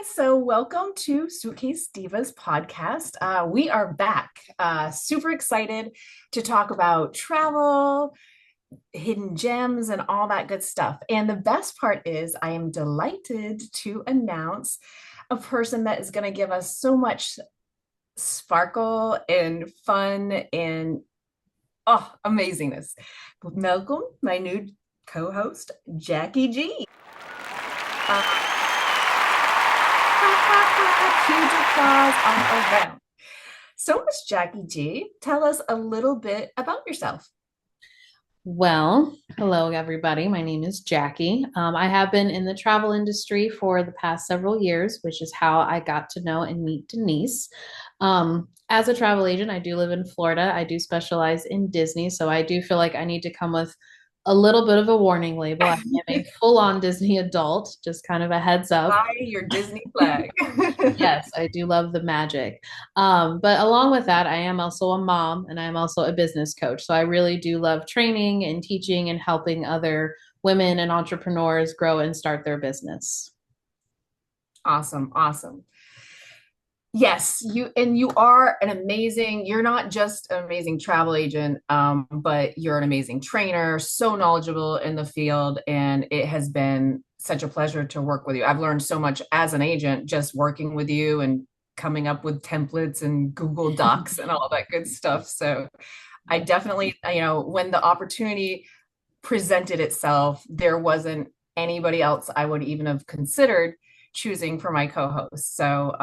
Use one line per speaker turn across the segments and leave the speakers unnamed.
So welcome to Suitcase Divas podcast. We are back. Super excited to talk about travel, hidden gems, and all that good stuff. And the best part is, I am delighted to announce a person that is going to give us so much sparkle and fun and amazingness. Welcome, my new co-host, Jackie G. Uh, Huge applause all around. So, Miss Jackie G, tell us a little bit about yourself.
Well, hello, everybody. My name is Jackie. I have been in the travel industry for the past several years, which is how I got to know and meet Denise. As a travel agent, I do live in Florida. I do specialize in Disney, so I do feel like I need to come with a little bit of a warning label. I am a full-on Disney adult, just kind of a heads up.
Fly your Disney flag.
Yes, I do love the magic. But along with that, I am also a mom and I'm also a business coach. So I really do love training and teaching and helping other women and entrepreneurs grow and start their business.
Awesome, awesome. Yes, you are you're not just an amazing travel agent, but you're an amazing trainer, so knowledgeable in the field, and it has been such a pleasure to work with you. I've learned so much as an agent just working with you and coming up with templates and Google Docs and all that good stuff. So I definitely, when the opportunity presented itself, there wasn't anybody else I would even have considered choosing for my co-host. So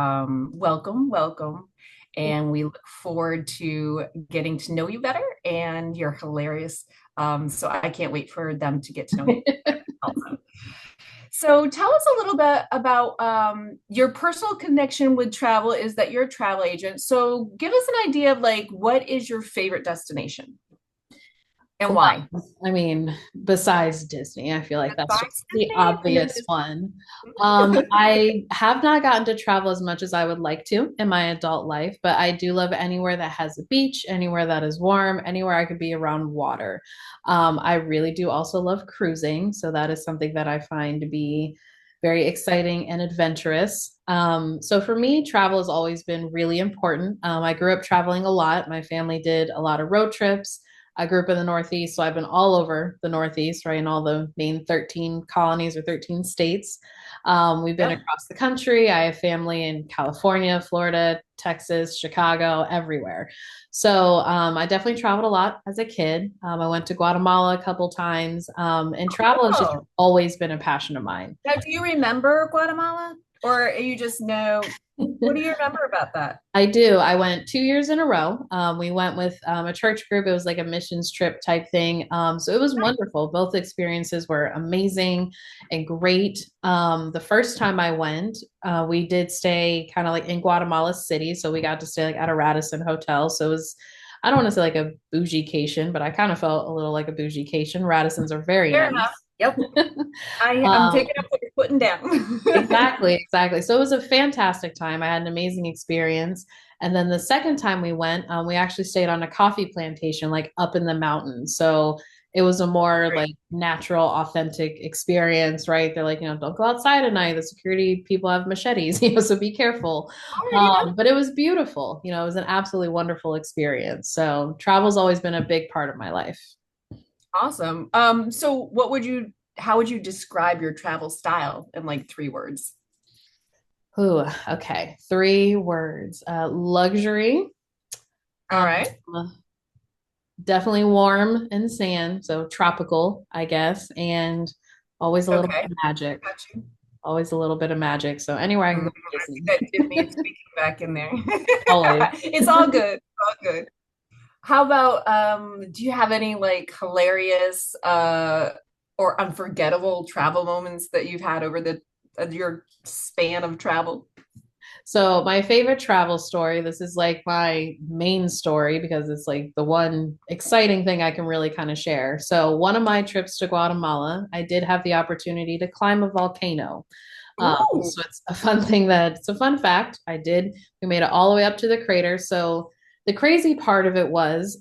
welcome, welcome. And we look forward to getting to know you better. And you're hilarious. So I can't wait for them to get to know you also. So tell us a little bit about your personal connection with travel is that you're a travel agent. So give us an idea of like, what is your favorite destination and
Well,
why?
I mean, besides Disney, I feel like that's
Besides
just the
Disney,
obvious one. I have not gotten to travel as much as I would like to in my adult life, but I do love anywhere that has a beach, anywhere that is warm, anywhere I could be around water. I really do also love cruising, so that is something that I find to be very exciting and adventurous. So for me, travel has always been really important. I grew up traveling a lot. My family did a lot of road trips. I grew up in the Northeast, so I've been all over the Northeast, right, in all the main 13 colonies or 13 states. We've been
yeah.
across the country. I have family in California, Florida, Texas, Chicago, everywhere. So I definitely traveled a lot as a kid. I went to Guatemala a couple times, and travel has just
Oh,
always been a passion of mine.
now do you remember Guatemala? Or you just know, what do you remember about that?
I do. I went 2 years in a row. We went with a church group. It was like a missions trip type thing. So it was wonderful. Both experiences were amazing and great. The first time I went, we did stay kind of like in Guatemala City. So we got to stay like at a Radisson hotel. So it was, I don't want to say like a bougie-cation, but I kind of felt a little like a bougie-cation. Radissons are very
Fair enough.
nice.
Yep. I'm
Um,
taking up what you're putting down.
Exactly, exactly. So it was a fantastic time. I had an amazing experience. And then the second time we went, we actually stayed on a coffee plantation, like up in the mountains. So it was a more
Great.
like natural, authentic experience, right? They're like, don't go outside at night. The security people have machetes, so be careful.
Alrighty then.
But it was beautiful. It was an absolutely wonderful experience. So travel's always been a big part of my life.
Awesome. So how would you describe your travel style in like 3 words?
Ooh, okay. 3 words. Luxury.
All
Um,
right.
Definitely warm and sand, so tropical, I guess, and always a little bit
Okay.
of magic.
Got you.
Always a little bit of magic. So anywhere I can go to
I see
Disney.
that Disney speaking back in there.
Always.
It's all good. It's all good. How about do you have any like hilarious or unforgettable travel moments that you've had over the your span of travel?
So my favorite travel story, this is like my main story because it's like the one exciting thing I can really kind of share. So one of my trips to Guatemala, I did have the opportunity to climb a volcano.
Ooh,
So it's a fun thing that it's a fun fact. We made it all the way up to the crater. So the crazy part of it was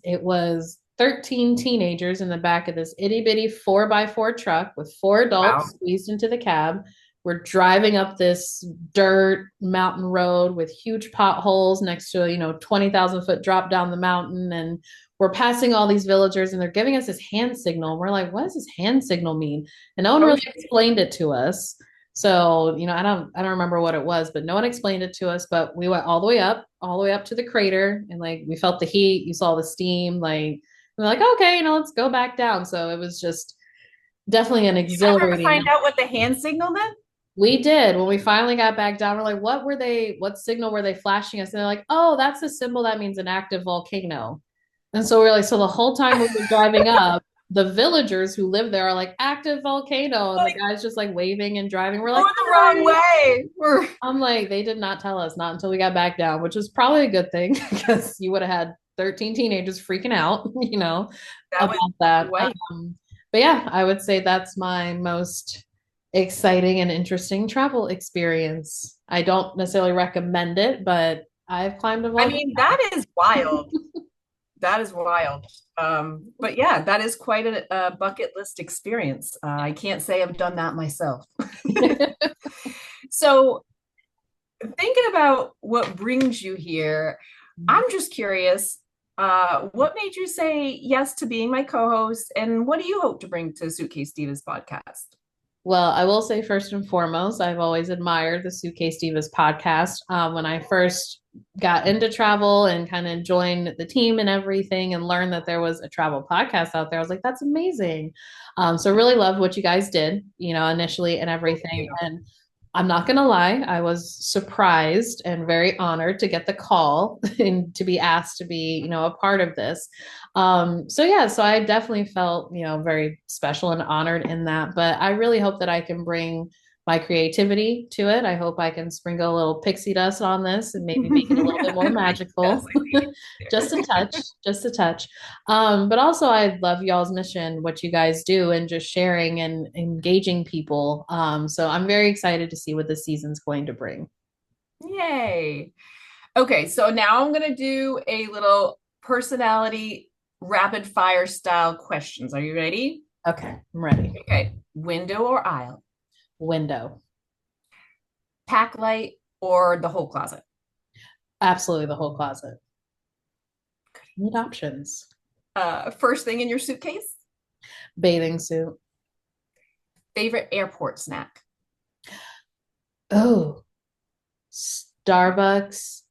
13 teenagers in the back of this itty bitty 4x4 truck with four
wow.
adults squeezed into the cab, We're driving up this dirt mountain road with huge potholes next to a, 20,000 foot drop down the mountain. And we're passing all these villagers and they're giving us this hand signal. We're like, what does this hand signal mean? And no one
Oh,
really explained it to us. So, I don't remember what it was, but no one explained it to us. But we went all the way up to the crater, and like we felt the heat, you saw the steam, like we're like, okay, let's go back down. So it was just definitely an
you ever
exhilarating.
find out what the hand signal meant?
We did. When we finally got back down, we're like, what signal were they flashing us? And they're like, oh, that's a symbol that means an active volcano. And so we're like, so the whole time we were driving up, the villagers who live there are like, active volcano. And the
Like,
guy's just like waving and driving. We're like,
going the
all
wrong
right.
way.
I'm like, they did not tell us, not until we got back down, which was probably a good thing because you would have had 13 teenagers freaking out,
That
about
was
that.
way.
But yeah, I would say that's my most exciting and interesting travel experience. I don't necessarily recommend it, but I've climbed a
I
volcano.
mean, that is wild. That is wild. But yeah, that is quite a bucket list experience. I can't say I've done that myself. So, thinking about what brings you here, I'm just curious, what made you say yes to being my co-host, and what do you hope to bring to Suitcase Divas podcast?
Well, I will say first and foremost, I've always admired the Suitcase Divas podcast. When I first got into travel and kind of joined the team and everything and learned that there was a travel podcast out there, I was like, that's amazing. So really loved what you guys did, initially and
Thank
everything.
you.
And I'm not going to lie, I was surprised and very honored to get the call and to be asked to be, a part of this. So yeah, so I definitely felt, very special and honored in that. But I really hope that I can bring my creativity to it. I hope I can sprinkle a little pixie dust on this and maybe make it a little bit more
Yes,
magical.
I see.
Just a touch, just a touch. But also I love y'all's mission, what you guys do, and just sharing and engaging people. So I'm very excited to see what the season's going to bring.
Yay. Okay, so now I'm going to do a little personality rapid fire style questions. Are you ready?
Okay, I'm ready.
Okay, window or aisle?
Window.
Pack light or the whole closet?
Absolutely the whole closet. Need options.
First thing in your suitcase?
Bathing suit.
Favorite airport snack?
Oh, Starbucks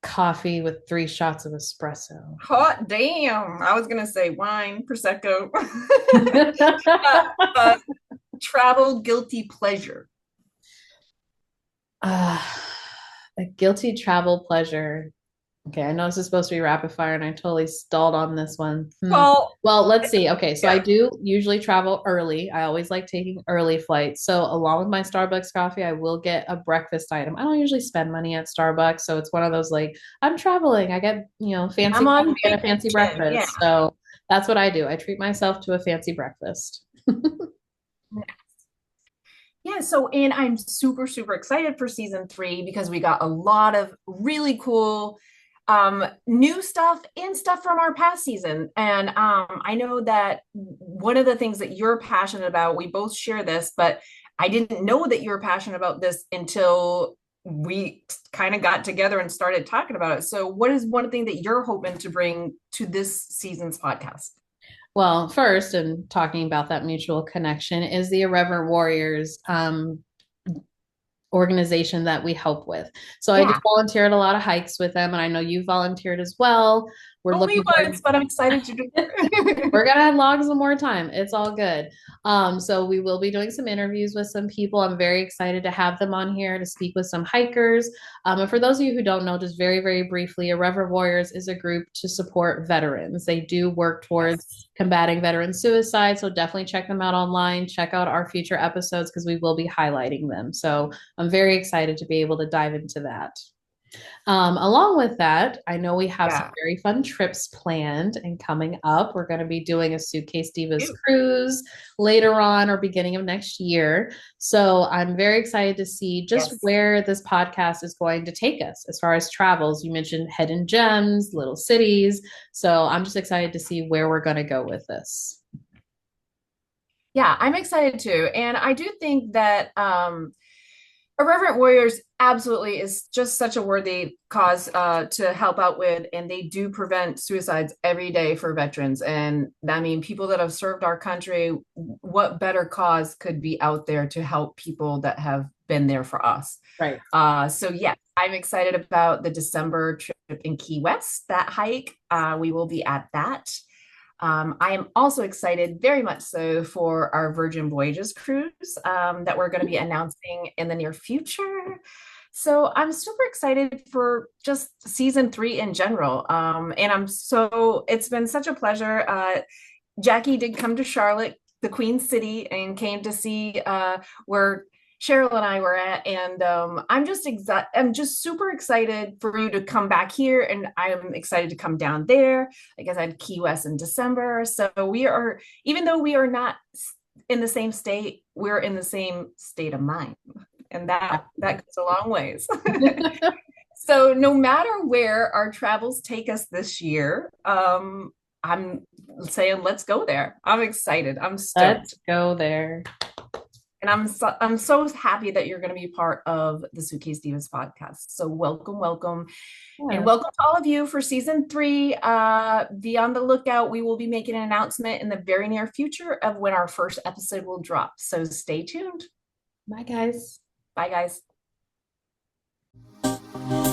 coffee with 3 shots of espresso.
Hot damn. I was gonna say wine, prosecco. uh, uh, travel guilty pleasure.
uh, a guilty travel pleasure. Okay, I know this is supposed to be rapid fire and I totally stalled on this one.
Well,
Well, let's see. Okay, so I
yeah.
do usually travel early. I always like taking early flights. So, along with my Starbucks coffee, I will get a breakfast item. I don't usually spend money at Starbucks, so it's one of those like I'm traveling. I get, fancy
I'm
coffee
on
and a fancy
vacation. Yeah.
breakfast. So, that's what I do. I treat myself to a fancy breakfast.
Yeah, so and I'm super, super excited for season three because we got a lot of really cool new stuff and stuff from our past season. And I know that one of the things that you're passionate about, we both share this, but I didn't know that you were passionate about this until we kind of got together and started talking about it. So what is one thing that you're hoping to bring to this season's podcast?
Well, first, and talking about that mutual connection, is the Irreverent Warriors organization that we help with. So I
Yeah.
just volunteered a lot of hikes with them, and I know you volunteered as well. We're
Only
looking for
once, but I'm excited to do
we're
it.
gonna have logs some more time. It's all good. So we will be doing some interviews with some people. I'm very excited to have them on here to speak with some hikers. And for those of you who don't know, just very, very briefly, Irreverent Warriors is a group to support veterans. They do work towards
Yes.
combating veteran suicide. So definitely check them out online. Check out our future episodes because we will be highlighting them. So I'm very excited to be able to dive into that. Along with that, I know we have some
Yeah.
very fun trips planned and coming up. We're going to be doing a Suitcase Divas
Ew.
cruise later on or beginning of next year. So I'm very excited to see just
Yes.
where this podcast is going to take us as far as travels. You mentioned hidden gems, little cities. So I'm just excited to see where we're going to go with this.
Yeah, I'm excited too. And I do think that Irreverent Warriors absolutely is just such a worthy cause to help out with, and they do prevent suicides every day for veterans. And I mean, people that have served our country, what better cause could be out there to help people that have been there for us?
Right.
So yeah, I'm excited about the December trip in Key West, that hike. We will be at that. I am also excited, very much so, for our Virgin Voyages cruise that we're going to be announcing in the near future. So I'm super excited for just season three in general. And it's been such a pleasure. Jackie did come to Charlotte, the Queen City, and came to see where Cheryl and I were at, and I'm just super excited for you to come back here, and I'm excited to come down there. Like I said, Key West in December. So we are, even though we are not in the same state, we're in the same state of mind, and that goes a long ways. So no matter where our travels take us this year, I'm saying let's go there. I'm excited. I'm
Let's
stoked.
go there.
And I'm so happy that you're going to be part of the Suitcase Divas podcast. So welcome, welcome, and
Yeah.
welcome to all of you for season three. Be on the lookout. We will be making an announcement in the very near future of when our first episode will drop. So stay tuned.
Bye, guys.
Bye, guys.